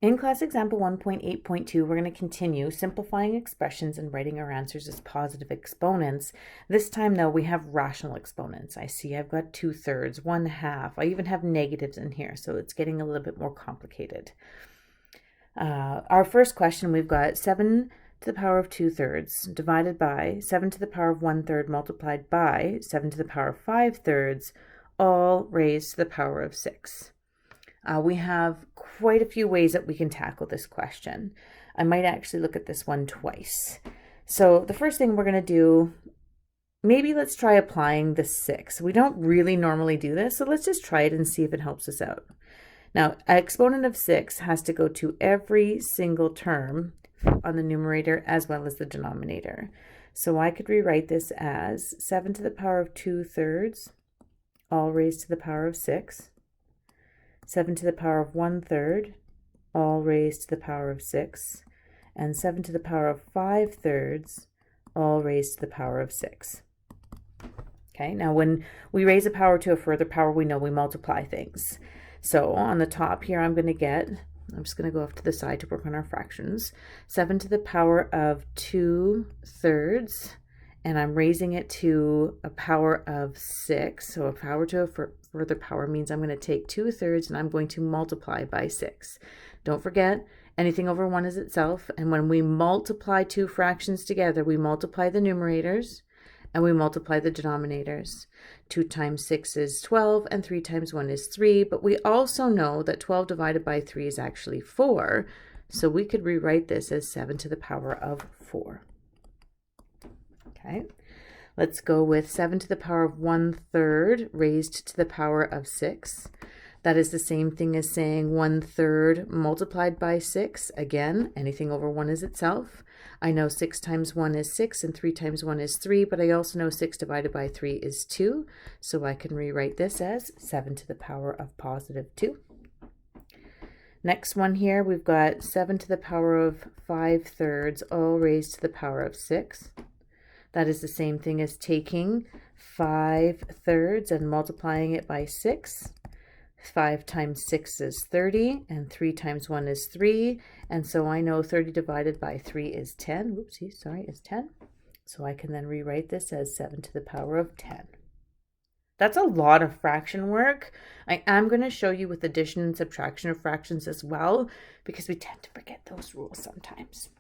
In class example 1.8.2, we're going to continue simplifying expressions and writing our answers as positive exponents. This time, though, we have rational exponents. I see I've got 2/3, 1/2. I even have negatives in here, so it's getting a little bit more complicated. Our first question, we've got 7 to the power of 2/3 divided by 7 to the power of 1/3 multiplied by 7 to the power of 5/3, all raised to the power of 6. We have quite a few ways that we can tackle this question. I might actually look at this one twice. So the first thing we're going to do, maybe let's try applying the 6. We don't really normally do this, so let's just try it and see if it helps us out. Now, an exponent of 6 has to go to every single term on the numerator as well as the denominator. So I could rewrite this as 7 to the power of 2/3, all raised to the power of 6. 7 to the power of 1/3, all raised to the power of 6, and 7 to the power of 5/3, all raised to the power of 6. Okay, now when we raise a power to a further power, we know we multiply things. So on the top here, I'm just going to go off to the side to work on our fractions. 7 to the power of 2/3, and I'm raising it to a power of 6. So a power to a further power means I'm going to take 2/3 and I'm going to multiply by 6. Don't forget, anything over 1 is itself. And when we multiply two fractions together, we multiply the numerators and we multiply the denominators. 2 times 6 is 12 and 3 times 1 is 3. But we also know that 12 divided by 3 is actually 4. So we could rewrite this as 7 to the power of 4. Okay, let's go with 7 to the power of 1/3 raised to the power of 6. That is the same thing as saying 1/3 multiplied by 6. Again, anything over 1 is itself. I know 6 times 1 is 6 and 3 times 1 is 3, but I also know 6 divided by 3 is 2. So I can rewrite this as 7 to the power of positive 2. Next one here, we've got 7 to the power of 5/3, all raised to the power of 6. That is the same thing as taking 5/3 and multiplying it by 6. 5 times 6 is 30, and 3 times 1 is 3. And so I know 30 divided by 3 is 10. Whoopsie, sorry, is 10. So I can then rewrite this as 7 to the power of 10. That's a lot of fraction work. I am going to show you with addition and subtraction of fractions as well, because we tend to forget those rules sometimes.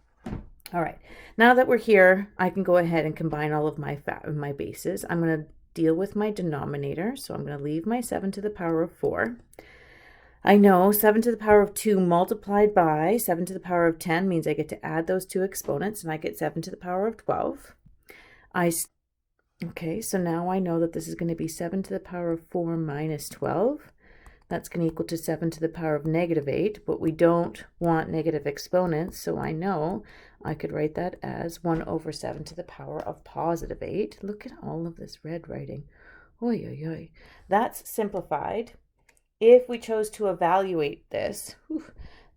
All right, now that we're here, I can go ahead and combine all of my bases. I'm going to deal with my denominator, so I'm going to leave my 7 to the power of 4. I know 7 to the power of 2 multiplied by 7 to the power of 10 means I get to add those two exponents, and I get 7 to the power of 12. Okay, so now I know that this is going to be 7 to the power of 4 minus 12. That's going to equal to 7 to the power of -8, but we don't want negative exponents, so I know I could write that as 1 over 7 to the power of positive 8. Look at all of this red writing. Oy, oy, oy. That's simplified. If we chose to evaluate this,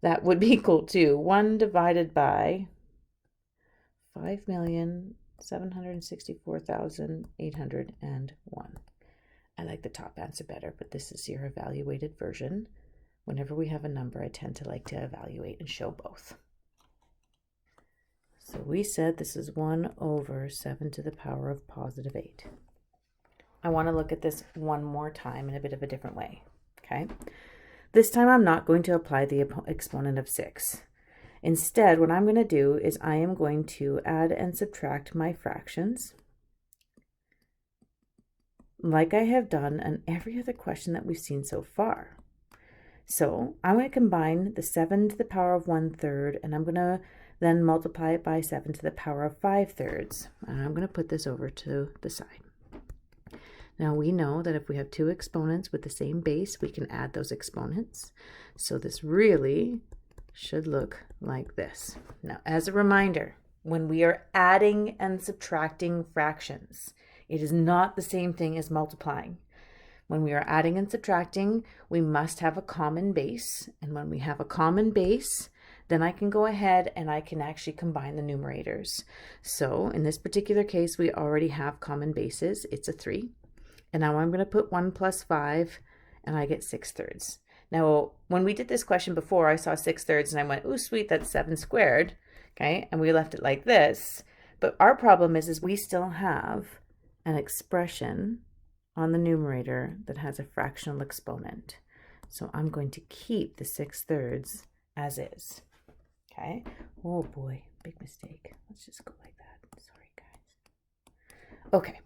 that would be equal to 1 divided by 5,764,801. I like the top answer better, but this is your evaluated version. Whenever we have a number, I tend to like to evaluate and show both. So we said this is 1 over 7 to the power of positive 8. I want to look at this one more time in a bit of a different way, okay? This time I'm not going to apply the exponent of 6. Instead, what I'm going to do is I am going to add and subtract my fractions, like I have done on every other question that we've seen so far. So I'm going to combine the 7 to the power of 1/3, and I'm going to then multiply it by 7 to the power of 5/3. And I'm going to put this over to the side. Now we know that if we have two exponents with the same base, we can add those exponents. So this really should look like this. Now, as a reminder, when we are adding and subtracting fractions, it is not the same thing as multiplying. When we are adding and subtracting, we must have a common base. And when we have a common base, then I can go ahead and I can actually combine the numerators. So in this particular case, we already have common bases. It's a 3. And now I'm going to put 1 plus 5, and I get 6/3. Now, when we did this question before, I saw 6/3 and I went, ooh, sweet, that's 7 squared. Okay, and we left it like this. But our problem is we still have an expression on the numerator that has a fractional exponent. So I'm going to keep the 6/3 as is. Okay. Oh boy, big mistake. Let's just go like that. Sorry, guys. Okay.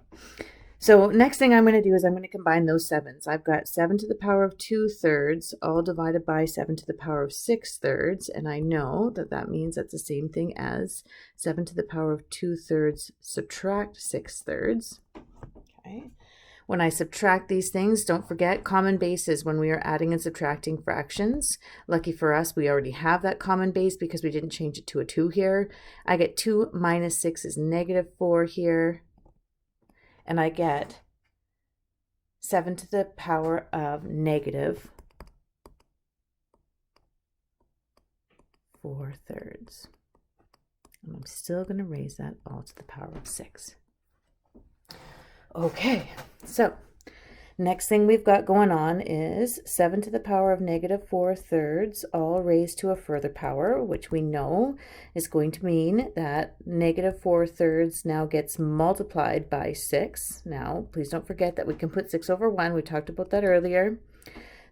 So next thing I'm going to do is I'm going to combine those 7s. I've got 7 to the power of 2/3 all divided by 7 to the power of 6/3. And I know that that means that's the same thing as 7 to the power of 2/3 subtract 6/3. Okay. When I subtract these things, don't forget common bases when we are adding and subtracting fractions. Lucky for us, we already have that common base because we didn't change it to a 2 here. I get 2 minus 6 is -4 here. And I get 7 to the power of -4/3. And I'm still going to raise that all to the power of 6. Okay, so next thing we've got going on is 7 to the power of -4/3 all raised to a further power, which we know is going to mean that -4/3 now gets multiplied by 6. Now, please don't forget that we can put 6 over 1. We talked about that earlier.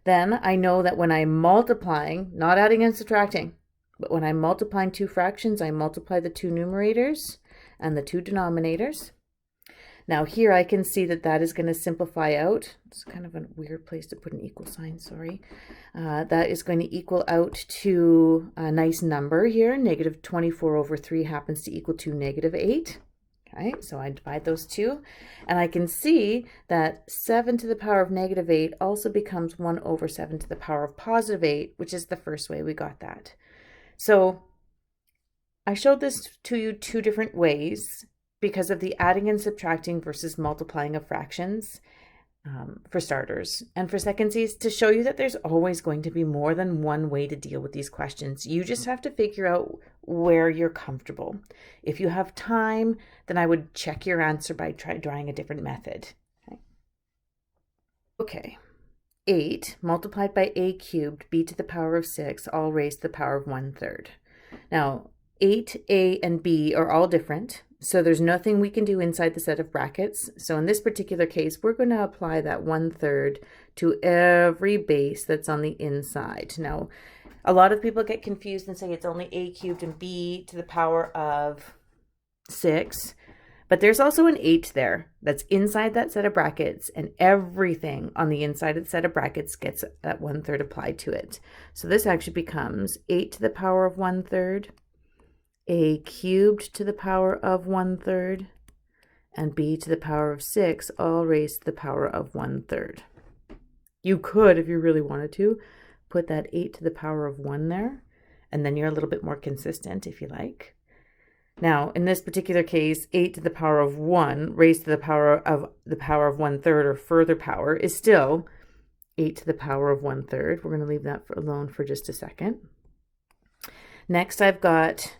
Then I know that when I'm multiplying, not adding and subtracting, but when I'm multiplying two fractions, I multiply the two numerators and the two denominators. Now here I can see that that is going to simplify out. It's kind of a weird place to put an equal sign, sorry. That is going to equal out to a nice number here. -24/3 happens to equal to -8. Okay, so I divide those two, and I can see that 7 to the power of -8 also becomes 1/7 to the power of +8, which is the first way we got that. So I showed this to you two different ways because of the adding and subtracting versus multiplying of fractions, for starters. And for secondsies, to show you that there's always going to be more than one way to deal with these questions. You just have to figure out where you're comfortable. If you have time, then I would check your answer by trying a different method. Okay. 8 multiplied by a cubed, b to the power of 6, all raised to the power of 1/3. Now, 8, a, and b are all different, so there's nothing we can do inside the set of brackets. So in this particular case, we're going to apply that 1/3 to every base that's on the inside. Now, a lot of people get confused and say it's only a cubed and b to the power of 6. But there's also an 8 there that's inside that set of brackets, and everything on the inside of the set of brackets gets that 1/3 applied to it. So this actually becomes 8 to the power of 1/3, a cubed to the power of 1/3, and b to the power of 6, all raised to the power of 1/3. You could, if you really wanted to, put that 8 to the power of 1 there, and then you're a little bit more consistent if you like. Now, in this particular case, 8 to the power of 1 raised to the power of 1/3 or further power is still 8 to the power of 1/3. We're going to leave that alone for just a second. Next, I've got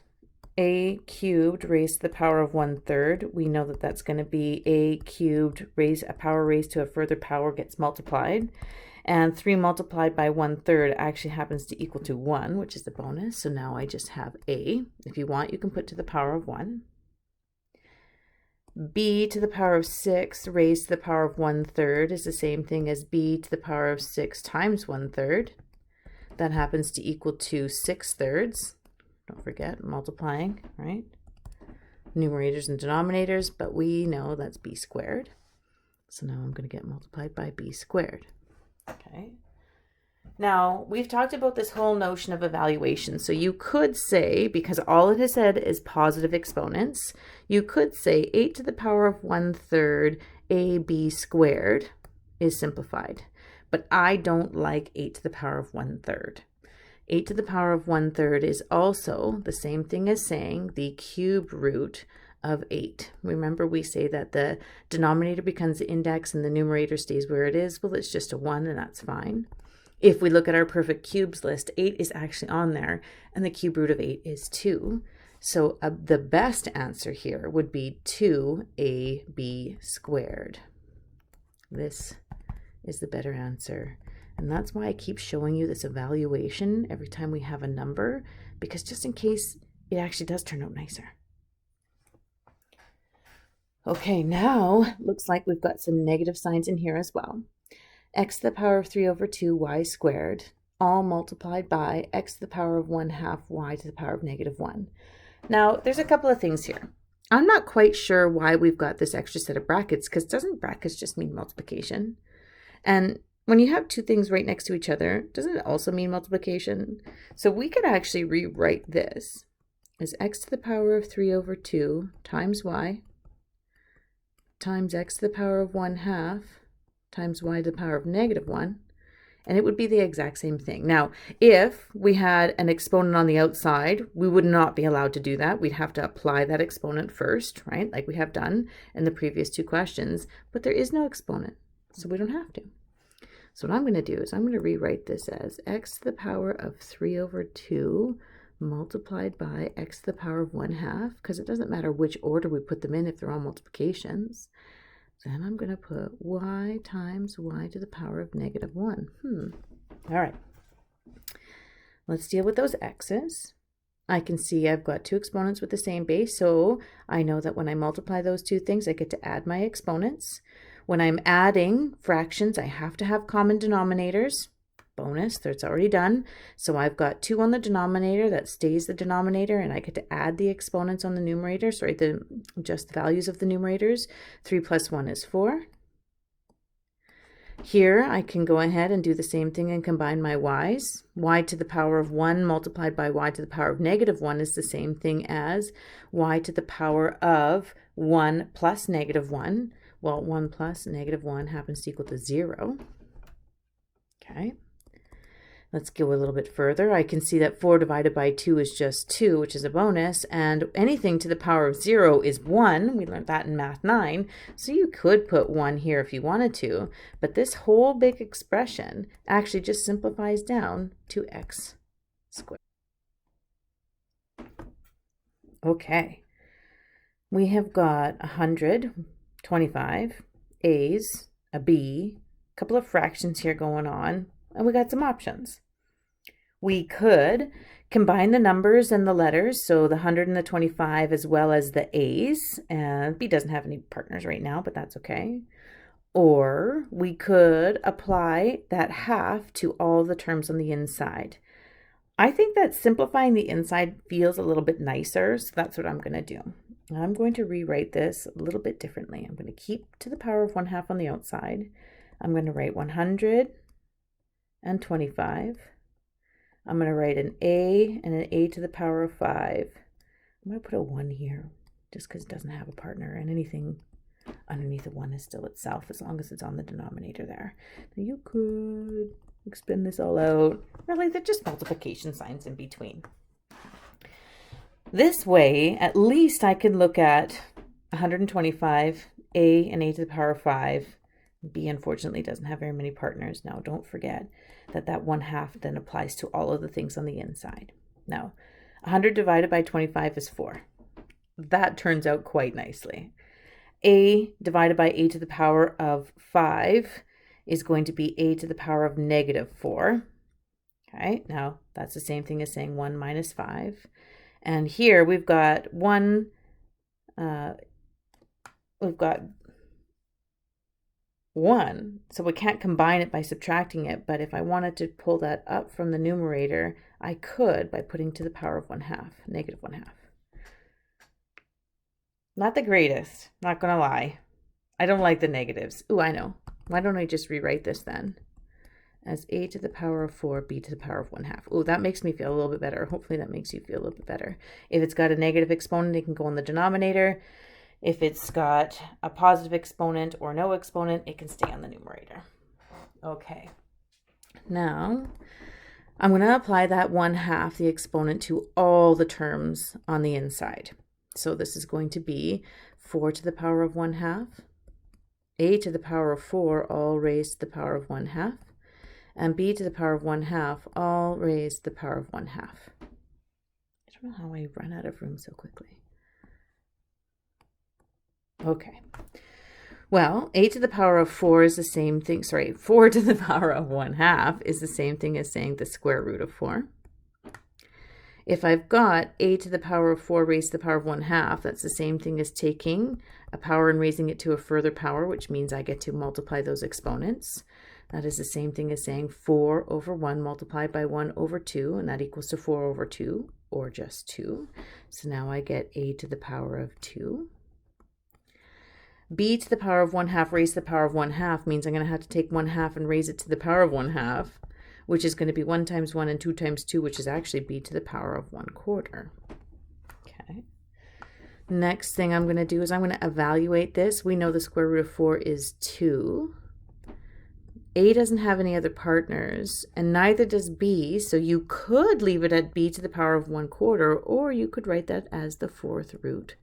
a cubed raised to the power of 1/3. We know that that's going to be a cubed raised, a power raised to a further power gets multiplied. And 3 multiplied by 1/3 actually happens to equal to 1, which is the bonus. So now I just have a. If you want, you can put to the power of 1. B to the power of 6 raised to the power of 1/3 is the same thing as b to the power of 6 times 1/3. That happens to equal to 6/3. Don't forget multiplying, right? Numerators and denominators, but we know that's b squared. So now I'm going to get multiplied by b squared. Okay. Now, we've talked about this whole notion of evaluation. So you could say, because all it has said is positive exponents, you could say 8 to the power of 1/3 ab squared is simplified. But I don't like 8 to the power of 1/3. 8 to the power of 1/3 is also the same thing as saying the cube root of 8. Remember, we say that the denominator becomes the index and the numerator stays where it is. Well, it's just a 1, and that's fine. If we look at our perfect cubes list, 8 is actually on there, and the cube root of 8 is 2. So the best answer here would be 2ab squared. This is the better answer. And that's why I keep showing you this evaluation every time we have a number, because just in case it actually does turn out nicer. Okay, now looks like we've got some negative signs in here as well. X to the power of 3 over 2 y squared, all multiplied by x to the power of 1/2 y to the power of -1. Now, there's a couple of things here. I'm not quite sure why we've got this extra set of brackets, because doesn't brackets just mean multiplication? And when you have two things right next to each other, doesn't it also mean multiplication? So we could actually rewrite this as x to the power of 3 over 2 times y times x to the power of 1/2 times y to the power of -1, and it would be the exact same thing. Now, if we had an exponent on the outside, we would not be allowed to do that. We'd have to apply that exponent first, right, like we have done in the previous two questions, but there is no exponent, so we don't have to. So what I'm going to do is I'm going to rewrite this as x to the power of 3 over 2 multiplied by x to the power of 1/2, because it doesn't matter which order we put them in if they're all multiplications. Then I'm going to put y times y to the power of -1. All right. Let's deal with those x's. I can see I've got two exponents with the same base, so I know that when I multiply those two things, I get to add my exponents. When I'm adding fractions, I have to have common denominators. Bonus, that's already done. So I've got 2 on the denominator, that stays the denominator, and I get to add the exponents on the numerator, just the values of the numerators. 3 plus 1 is 4. Here I can go ahead and do the same thing and combine my y's. Y to the power of 1 multiplied by y to the power of -1 is the same thing as y to the power of 1 plus -1. Well, 1 plus -1 happens to equal to 0. Okay. Let's go a little bit further. I can see that 4 divided by 2 is just 2, which is a bonus, and anything to the power of 0 is 1. We learned that in Math 9, so you could put 1 here if you wanted to, but this whole big expression actually just simplifies down to x squared. Okay, we have got 125 a's, a b, a couple of fractions here going on, and we got some options. We could combine the numbers and the letters, so the 100 and the 25 as well as the a's, and b doesn't have any partners right now, but that's okay. Or we could apply that half to all the terms on the inside. I think that simplifying the inside feels a little bit nicer, so that's what I'm going to do. I'm going to rewrite this a little bit differently. I'm going to keep to the power of 1/2 on the outside. I'm going to write 125. I'm going to write an a and an a to the power of 5. I'm going to put a 1 here just because it doesn't have a partner, and anything underneath a 1 is still itself as long as it's on the denominator there. Now you could expand this all out. Really, they're just multiplication signs in between. This way, at least I can look at 125, a and a to the power of 5. B unfortunately doesn't have very many partners. Now don't forget that that 1/2 then applies to all of the things on the inside. Now 100 divided by 25 is 4. That turns out quite nicely. A divided by a to the power of 5 is going to be a to the power of -4. Okay, now that's the same thing as saying 1 minus 5. And here we've got 1, we've got 1, so we can't combine it by subtracting it, but if I wanted to pull that up from the numerator, I could by putting to the power of 1/2, -1/2. Not the greatest, not gonna lie. I don't like the negatives. Ooh, I know. Why don't I just rewrite this then as a to the power of 4, b to the power of 1/2. Ooh, that makes me feel a little bit better. Hopefully that makes you feel a little bit better. If it's got a negative exponent, it can go in the denominator. If it's got a positive exponent or no exponent, it can stay on the numerator. Okay. Now, I'm going to apply that 1/2, the exponent, to all the terms on the inside. So this is going to be 4 to the power of 1/2, a to the power of 4, all raised to the power of 1/2, and b to the power of 1/2, all raised to the power of 1/2. I don't know how I run out of room so quickly. Okay, Well, a to the power of 4 is the same thing, 4 to the power of 1/2 is the same thing as saying the square root of 4. If I've got a to the power of 4 raised to the power of 1/2, that's the same thing as taking a power and raising it to a further power, which means I get to multiply those exponents. That is the same thing as saying 4 over 1 multiplied by 1 over 2, and that equals to 4 over 2, or just 2. So now I get a to the power of 2. B to the power of 1/2 raised to the power of 1/2 means I'm going to have to take 1/2 and raise it to the power of 1/2, which is going to be 1 times 1 and 2 times 2, which is actually b to the power of 1/4. Okay. Next thing I'm going to do is I'm going to evaluate this. We know the square root of 4 is 2. A doesn't have any other partners, and neither does B, so you could leave it at b to the power of 1/4, or you could write that as the 4th root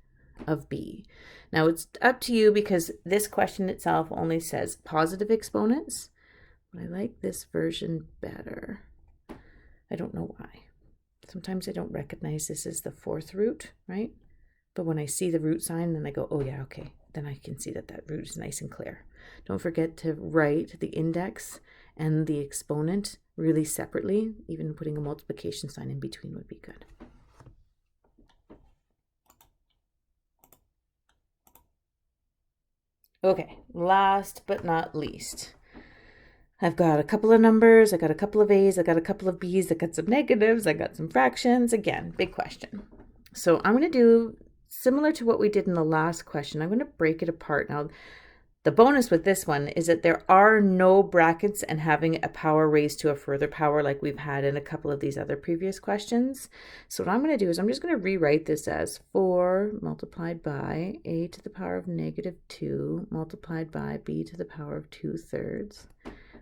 of b. Now it's up to you because this question itself only says positive exponents, but I like this version better. I don't know why. Sometimes I don't recognize this as the 4th root, right? But when I see the root sign, then I go, oh yeah, okay. Then I can see that that root is nice and clear. Don't forget to write the index and the exponent really separately. Even putting a multiplication sign in between would be good. Okay, last but not least, I've got a couple of numbers, I got a couple of A's, I got a couple of B's, I got some negatives, I got some fractions. Again, big question. So I'm going to do similar to what we did in the last question. I'm going to break it apart. Now, the bonus with this one is that there are no brackets and having a power raised to a further power like we've had in a couple of these other previous questions. So what I'm going to do is I'm just going to rewrite this as 4 multiplied by a to the power of -2 multiplied by b to the power of 2/3.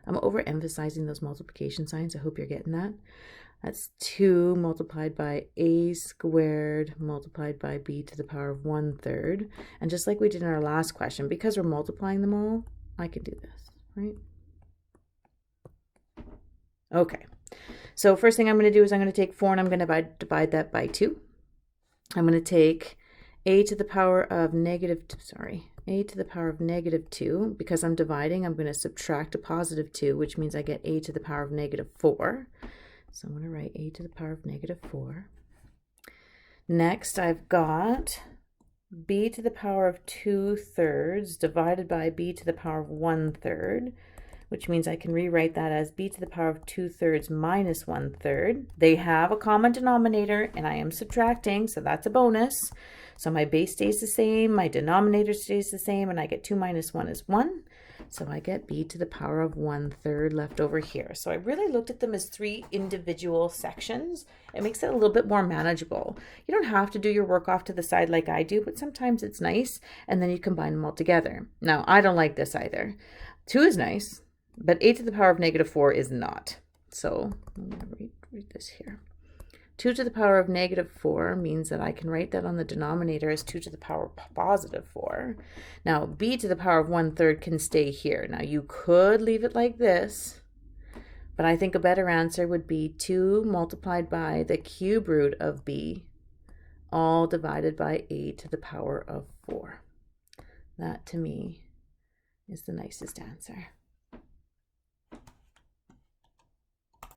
I'm overemphasizing those multiplication signs. I hope you're getting that. That's 2 multiplied by a squared multiplied by b to the power of 1/3. And just like we did in our last question, because we're multiplying them all, I can do this, right? Okay, so first thing I'm going to do is I'm going to take 4 and I'm going to divide that by 2. I'm going to take a to the power of a to the power of -2. Because I'm dividing, I'm going to subtract a positive 2, which means I get a to the power of -4. So I'm going to write a to the power of -4. Next, I've got b to the power of 2/3 divided by b to the power of 1/3, which means I can rewrite that as b to the power of 2/3 minus 1/3. They have a common denominator, and I am subtracting, so that's a bonus. So my base stays the same, my denominator stays the same, and I get 2 minus 1 is 1. So I get b to the power of 1/3 left over here. So I really looked at them as 3 individual sections. It makes it a little bit more manageable. You don't have to do your work off to the side like I do, but sometimes it's nice, and then you combine them all together. Now, I don't like this either. 2 is nice, but a to the power of -4 is not. So I'm going to read this here. 2 to the power of -4 means that I can write that on the denominator as 2 to the power of +4. Now, b to the power of 1/3 can stay here. Now, you could leave it like this, but I think a better answer would be 2 multiplied by the cube root of b, all divided by a to the power of 4. That, to me, is the nicest answer.